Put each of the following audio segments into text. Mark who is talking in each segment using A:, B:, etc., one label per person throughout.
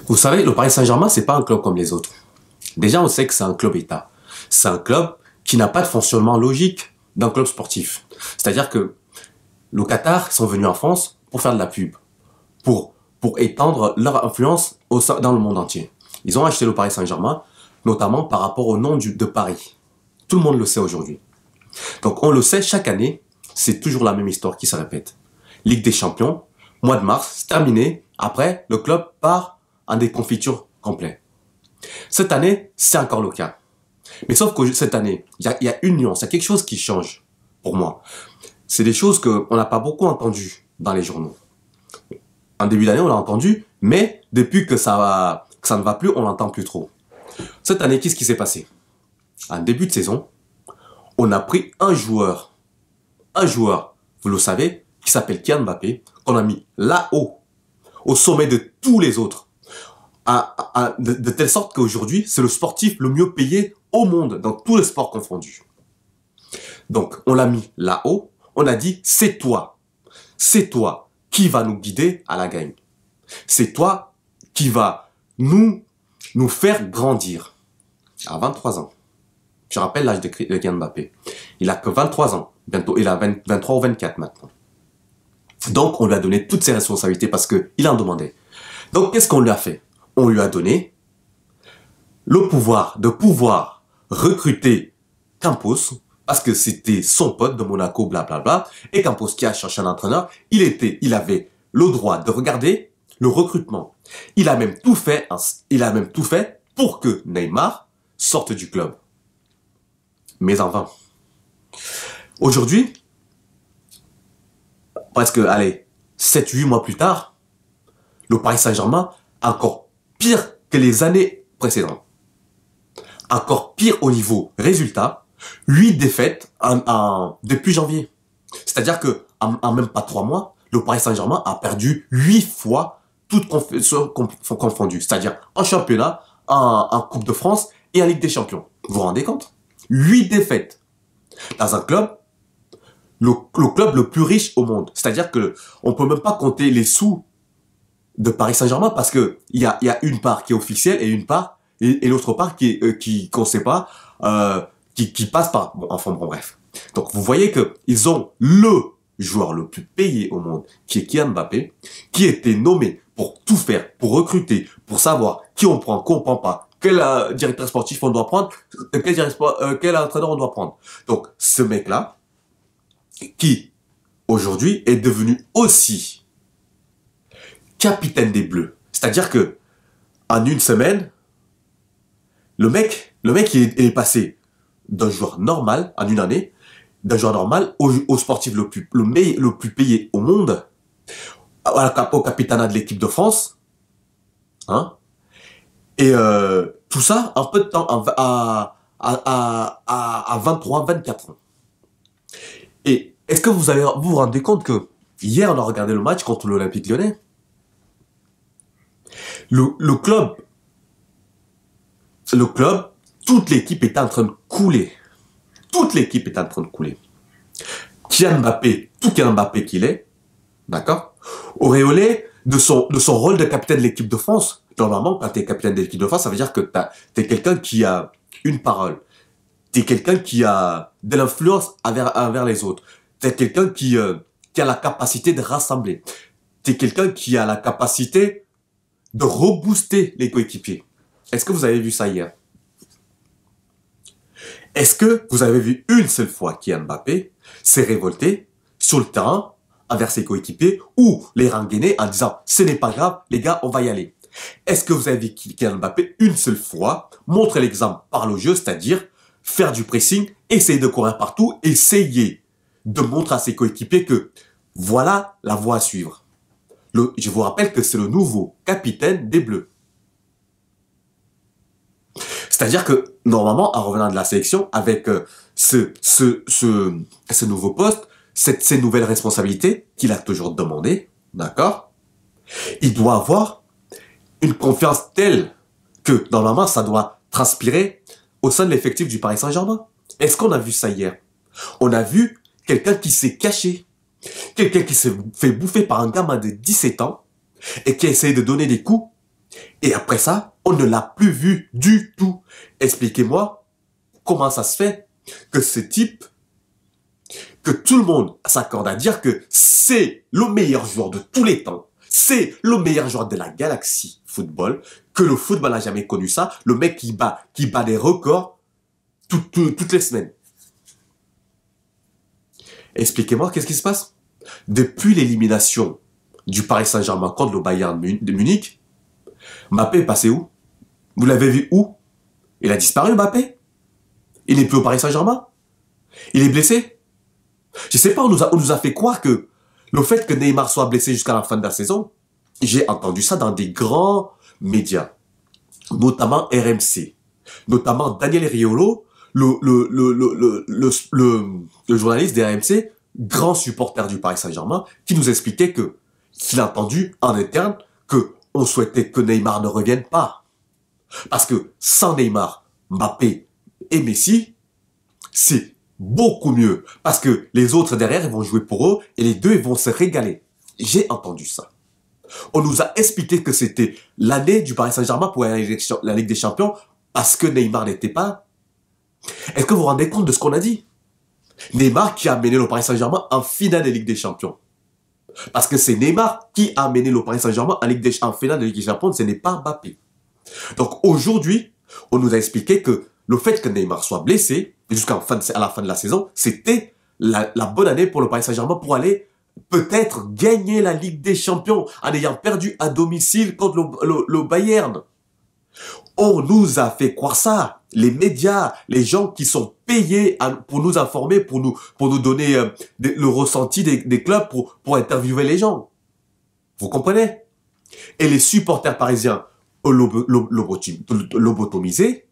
A: Vous savez, le Paris Saint-Germain, c'est pas un club comme les autres. Déjà, on sait que c'est un club État. C'est un club qui n'a pas de fonctionnement logique d'un club sportif. C'est-à-dire que le Qatar sont venus en France pour faire de la pub, pour étendre leur influence dans le monde entier. Ils ont acheté le Paris Saint-Germain, notamment par rapport au nom de Paris. Tout le monde le sait aujourd'hui. Donc on le sait, chaque année, c'est toujours la même histoire qui se répète. Ligue des Champions, mois de mars, c'est terminé. Après, le club part en déconfiture complet. Cette année, c'est encore le cas. Mais sauf que cette année, il y a une nuance, il y a quelque chose qui change pour moi. C'est des choses qu'on n'a pas beaucoup entendues dans les journaux. En début d'année, on l'a entendu, mais depuis que ça ne va plus, on l'entend plus trop. Cette année, qu'est-ce qui s'est passé? En début de saison, on a pris un joueur, vous le savez, qui s'appelle Kylian Mbappé, qu'on a mis là-haut, au sommet de tous les autres, de telle sorte qu'aujourd'hui, c'est le sportif le mieux payé au monde, dans tous les sports confondus. Donc, on l'a mis là-haut, on a dit, c'est toi qui va nous guider à la gagne. C'est toi qui va nous faire grandir. À 23 ans. Je rappelle l'âge de Kylian Mbappé. Il a que 23 ans. Bientôt, il a 23 ou 24 maintenant. Donc, on lui a donné toutes ses responsabilités parce qu'il en demandait. Donc, qu'est-ce qu'on lui a fait? On lui a donné le pouvoir de pouvoir recruter Campos, parce que c'était son pote de Monaco, blablabla, et Campos qui a cherché un entraîneur, il avait le droit de regarder le recrutement. Il a même tout fait pour que Neymar sorte du club. Mais en vain. Aujourd'hui, presque, 7-8 mois plus tard, le Paris Saint-Germain, encore pire que les années précédentes. Encore pire au niveau résultat, 8 défaites depuis janvier. C'est-à-dire que en même pas 3 mois, le Paris Saint-Germain a perdu 8 fois toutes confondues. C'est-à-dire en championnat, en Coupe de France et en Ligue des Champions. Vous vous rendez compte? 8 défaites dans un club, le club le plus riche au monde. C'est-à-dire que on peut même pas compter les sous de Paris Saint-Germain parce que il y a une part qui est officielle et une part et l'autre part qu'on sait pas qui passe par bon bref. Donc vous voyez que ils ont le joueur le plus payé au monde qui est Kylian Mbappé, qui était nommé pour tout faire, pour recruter, pour savoir qui on prend, qui on prend pas, quel directeur sportif on doit prendre, quel entraîneur on doit prendre. Donc ce mec-là qui aujourd'hui est devenu aussi capitaine des Bleus. C'est-à-dire que en une semaine, le mec il est passé d'un joueur normal en une année, d'un joueur normal au sportif le plus payé au monde, au capitanat de l'équipe de France, hein, et tout ça en peu de temps, à 23, 24 ans. Et est-ce que vous vous rendez compte que hier on a regardé le match contre l'Olympique Lyonnais, le club, toute l'équipe était en train de couler. Toute l'équipe était en train de couler. Kylian Mbappé, tout Kylian Mbappé qu'il est, d'accord, auréolé de son rôle de capitaine de l'équipe de France. Normalement, quand tu es capitaine de l'équipe de France, ça veut dire que tu es quelqu'un qui a une parole. Tu es quelqu'un qui a de l'influence envers les autres. Tu es quelqu'un qui a la capacité de rassembler. Tu es quelqu'un qui a la capacité de rebooster les coéquipiers. Est-ce que vous avez vu ça hier? Est-ce que vous avez vu une seule fois Kylian Mbappé s'est révolté sur le terrain envers ses coéquipiers ou les rengainer en disant « ce n'est pas grave, les gars, on va y aller ». Est-ce que vous avez vu Kylian Mbappé une seule fois montrer l'exemple par le jeu, c'est-à-dire faire du pressing, essayer de courir partout, essayer de montrer à ses coéquipiers que voilà la voie à suivre. Je vous rappelle que c'est le nouveau capitaine des Bleus. C'est-à-dire que, normalement, en revenant de la sélection, avec ce nouveau poste, ces nouvelles responsabilités qu'il a toujours demandées, d'accord, il doit avoir une confiance telle que, normalement, ça doit transpirer au sein de l'effectif du Paris Saint-Germain. Est-ce qu'on a vu ça hier? On a vu quelqu'un qui s'est caché, quelqu'un qui s'est fait bouffer par un gamin de 17 ans et qui a essayé de donner des coups Et après ça, on ne l'a plus vu du tout. Expliquez-moi comment ça se fait que ce type, que tout le monde s'accorde à dire que c'est le meilleur joueur de tous les temps, c'est le meilleur joueur de la galaxie football, que le football n'a jamais connu ça, le mec qui bat des records toutes les semaines. Expliquez-moi, qu'est-ce qui se passe? Depuis l'élimination du Paris Saint-Germain contre le Bayern de Munich, Mbappé est passé où? Vous l'avez vu où? Il a disparu, Mbappé? Il n'est plus au Paris Saint-Germain? Il est blessé? Je sais pas, on nous a fait croire que le fait que Neymar soit blessé jusqu'à la fin de la saison, j'ai entendu ça dans des grands médias, notamment RMC, notamment Daniel Riolo, le journaliste des RMC, grand supporter du Paris Saint-Germain, qui nous expliquait qu'il a entendu en interne que on souhaitait que Neymar ne revienne pas. Parce que sans Neymar, Mbappé et Messi, c'est beaucoup mieux. Parce que les autres derrière, ils vont jouer pour eux et les deux, ils vont se régaler. J'ai entendu ça. On nous a expliqué que c'était l'année du Paris Saint-Germain pour la Ligue des Champions parce que Neymar n'était pas. Est-ce que vous vous rendez compte de ce qu'on a dit? Neymar qui a amené le Paris Saint-Germain en finale de Ligue des Champions. Parce que c'est Neymar qui a amené le Paris Saint-Germain en finale de Ligue des Champions, ce n'est pas Mbappé. Donc aujourd'hui, on nous a expliqué que le fait que Neymar soit blessé, jusqu'à la fin de la saison, c'était la bonne année pour le Paris Saint-Germain pour aller peut-être gagner la Ligue des Champions en ayant perdu à domicile contre le Bayern. On nous a fait croire ça. Les médias, les gens qui sont payés pour nous informer, pour nous donner le ressenti des clubs, pour interviewer les gens. Vous comprenez? Et les supporters parisiens lobotomisés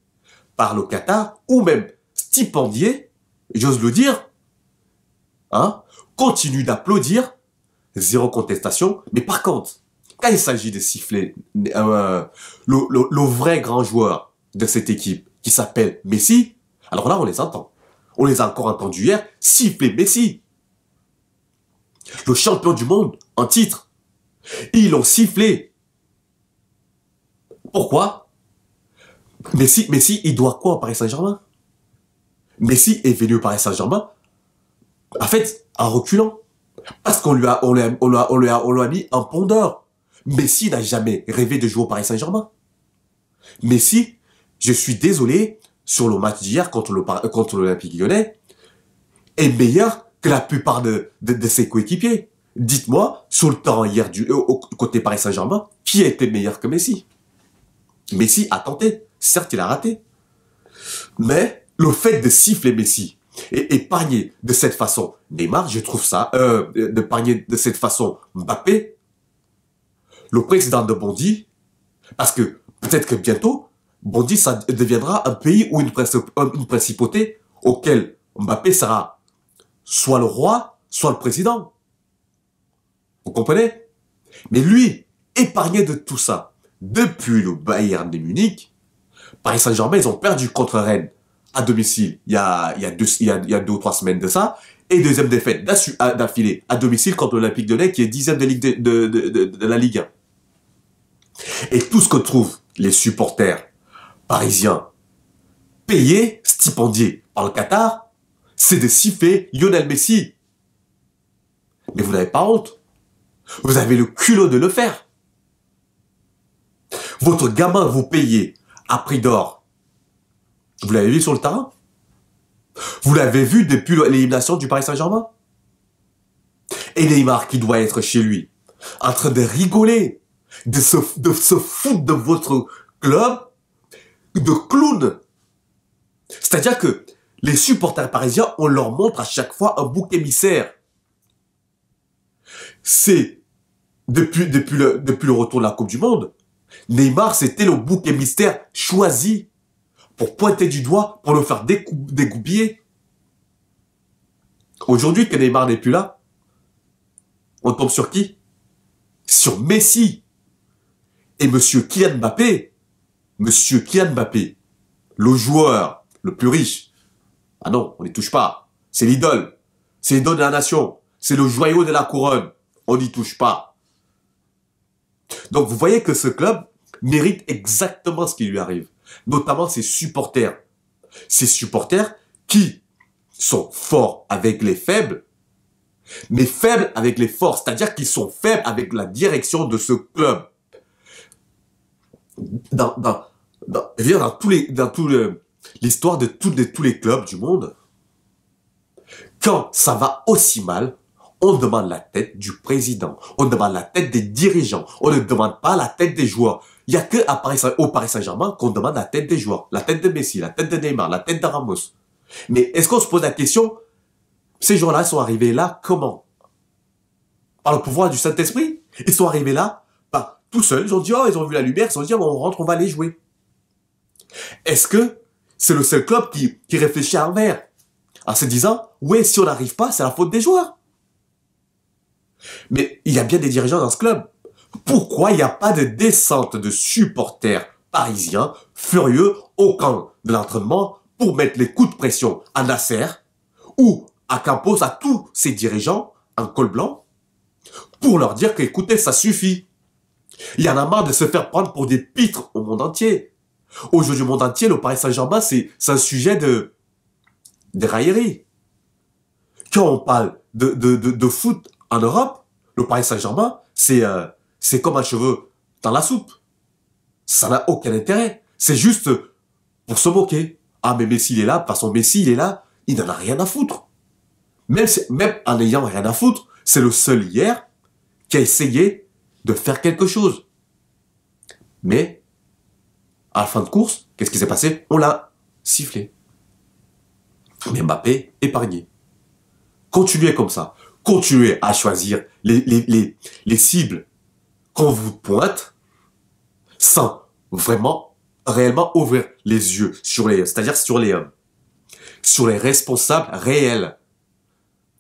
A: par le Qatar, ou même stipendiés, j'ose le dire, hein, continuent d'applaudir, zéro contestation. Mais par contre, quand il s'agit de siffler le vrai grand joueur de cette équipe, qui s'appelle Messi, alors là, on les entend. On les a encore entendus hier siffler Messi. Le champion du monde en titre. Ils l'ont sifflé. Pourquoi? Messi, il doit quoi au Paris Saint-Germain? Messi est venu au Paris Saint-Germain, en fait, en reculant. Parce qu'on lui a mis un pont d'or. Messi n'a jamais rêvé de jouer au Paris Saint-Germain. Messi, je suis désolé, sur le match d'hier contre l'Olympique Lyonnais, est meilleur que la plupart de ses coéquipiers. Dites-moi, sur le terrain hier côté Paris Saint-Germain, qui a été meilleur que Messi? Messi a tenté. Certes, il a raté. Mais le fait de siffler Messi et épargner de cette façon Neymar, je trouve ça, d'épargner de cette façon Mbappé, le président de Bondy, parce que peut-être que bientôt, Bondy, ça deviendra un pays ou une principauté auquel Mbappé sera soit le roi, soit le président. Vous comprenez? Mais lui, épargné de tout ça, depuis le Bayern de Munich, Paris Saint-Germain, ils ont perdu contre Rennes à domicile il y a 2 ou 3 semaines de ça, et deuxième défaite d'affilée à domicile contre l'Olympique de Lyonnais qui est 10e de la Ligue 1. Et tout ce que trouvent les supporters parisiens payés, stipendiés par le Qatar, c'est de siffler Lionel Messi. Mais vous n'avez pas honte. Vous avez le culot de le faire. Votre gamin vous payez à prix d'or. Vous l'avez vu sur le terrain? Vous l'avez vu depuis l'élimination du Paris Saint-Germain? Et Neymar qui doit être chez lui, en train de rigoler, de se foutre de votre club, de clown. C'est-à-dire que les supporters parisiens, on leur montre à chaque fois un bouc émissaire. C'est, depuis le retour de la Coupe du Monde, Neymar, c'était le bouc émissaire choisi pour pointer du doigt, pour le faire dégoupiller. Aujourd'hui, que Neymar n'est plus là, on tombe sur qui? Sur Messi. Et Monsieur Kylian Mbappé, le joueur le plus riche. Ah non, on n'y touche pas. C'est l'idole. C'est l'idole de la nation. C'est le joyau de la couronne. On n'y touche pas. Donc vous voyez que ce club, mérite exactement ce qui lui arrive. Notamment ses supporters. Ces supporters qui sont forts avec les faibles, mais faibles avec les forts. C'est-à-dire qu'ils sont faibles avec la direction de ce club. L'histoire de tous les clubs du monde, quand ça va aussi mal, on demande la tête du président, on demande la tête des dirigeants, on ne demande pas la tête des joueurs. Il n'y a que au Paris Saint-Germain qu'on demande la tête des joueurs, la tête de Messi, la tête de Neymar, la tête de Ramos. Mais est-ce qu'on se pose la question, ces gens-là sont arrivés là comment? Par le pouvoir du Saint-Esprit? Ils sont arrivés là, tout seuls, ils ont dit, oh, ils ont vu la lumière, ils ont dit, oh, on rentre, on va aller jouer. Est-ce que c'est le seul club qui réfléchit à l'envers, en se disant, ouais, si on n'arrive pas, c'est la faute des joueurs? Mais il y a bien des dirigeants dans ce club. Pourquoi il n'y a pas de descente de supporters parisiens furieux au camp de l'entraînement pour mettre les coups de pression à Nasser ou à Campos, à tous ces dirigeants en col blanc, pour leur dire qu'écoutez, ça suffit. Il y en a marre de se faire prendre pour des pitres au monde entier. Aujourd'hui, au monde entier, le Paris Saint-Germain, c'est un sujet de raillerie. Quand on parle de foot en Europe, le Paris Saint-Germain, c'est comme un cheveu dans la soupe. Ça n'a aucun intérêt. C'est juste pour se moquer. Ah, mais Messi, il est là. De toute façon, Messi, il est là. Il n'en a rien à foutre. Même en n'ayant rien à foutre, c'est le seul hier qui a essayé de faire quelque chose. Mais, à la fin de course, qu'est-ce qui s'est passé? On l'a sifflé. Mais Mbappé, épargné. Continuez comme ça. Continuez à choisir les cibles qu'on vous pointe sans vraiment, réellement ouvrir les yeux c'est-à-dire sur les responsables réels.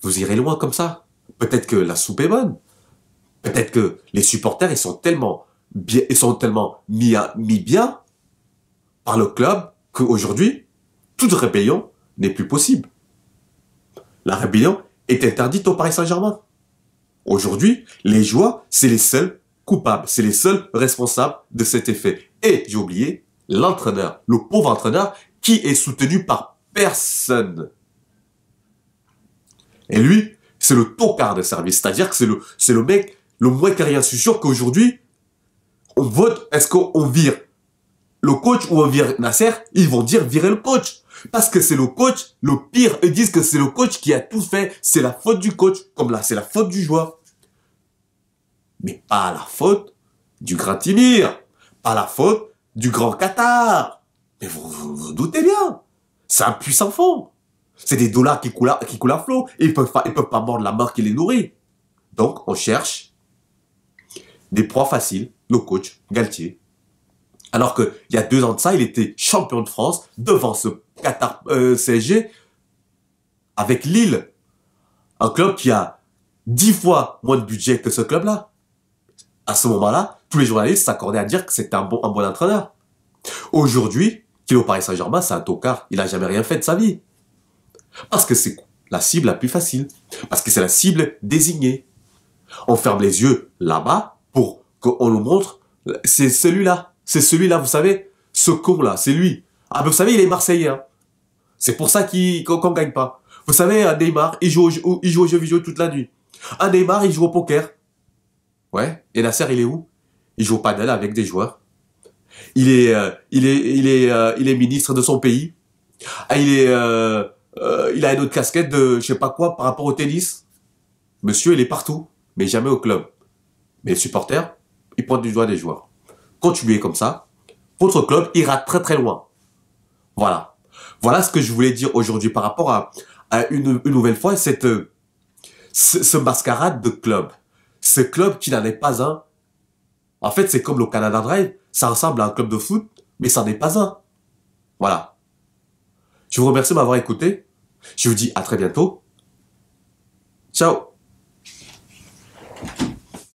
A: Vous irez loin comme ça. Peut-être que la soupe est bonne. Peut-être que les supporters, ils sont tellement mis bien par le club qu'aujourd'hui, toute rébellion n'est plus possible. La rébellion est interdite au Paris Saint-Germain. Aujourd'hui, les joueurs, c'est les seuls coupables, c'est les seuls responsables de cet effet. Et, j'ai oublié, l'entraîneur, le pauvre entraîneur, qui est soutenu par personne. Et lui, c'est le tocard de service. C'est-à-dire que c'est le mec, le moins que rien. Je suis sûr qu'aujourd'hui, on vote, est-ce qu'on vire le coach ou on vire Nasser? Ils vont dire virer le coach. Parce que c'est le coach, le pire. Ils disent que c'est le coach qui a tout fait. C'est la faute du coach. Comme là, c'est la faute du joueur. Mais pas la faute du grand Timir. Pas la faute du grand Qatar. Mais vous doutez bien. C'est un puissant fond. C'est des dollars qui coulent à flot. Et ils peuvent pas mordre la mort qui les nourrit. Donc, on cherche des proies faciles. Le coach, Galtier. Alors qu'il y a 2 ans de ça, il était champion de France devant ce Qatar CSG avec Lille. Un club qui a 10 fois moins de budget que ce club-là. À ce moment-là, tous les journalistes s'accordaient à dire que c'était un bon entraîneur. Aujourd'hui, qui est au Paris Saint-Germain, c'est un tocard. Il n'a jamais rien fait de sa vie. Parce que c'est la cible la plus facile. Parce que c'est la cible désignée. On ferme les yeux là-bas pour qu'on nous montre, c'est celui-là. C'est celui-là, vous savez, ce con-là, c'est lui. Ah, mais vous savez, il est Marseillais. Hein. C'est pour ça qu'on ne gagne pas. Vous savez, Neymar, il joue aux jeux vidéo toute la nuit. Neymar, il joue au poker. Ouais. Et Nasser, il est où? Il joue au padel avec des joueurs. Il est ministre de son pays. Il a une autre casquette de, je sais pas quoi, par rapport au tennis. Monsieur, il est partout, mais jamais au club. Mais les supporters, ils pointent du doigt des joueurs. Continuez comme ça, votre club ira très très loin. Voilà. Voilà ce que je voulais dire aujourd'hui par rapport à une nouvelle fois ce mascarade de club. Ce club qui n'en est pas un. En fait, c'est comme le Canada Drive. Ça ressemble à un club de foot, mais ça n'est pas un. Voilà. Je vous remercie de m'avoir écouté. Je vous dis à très bientôt. Ciao.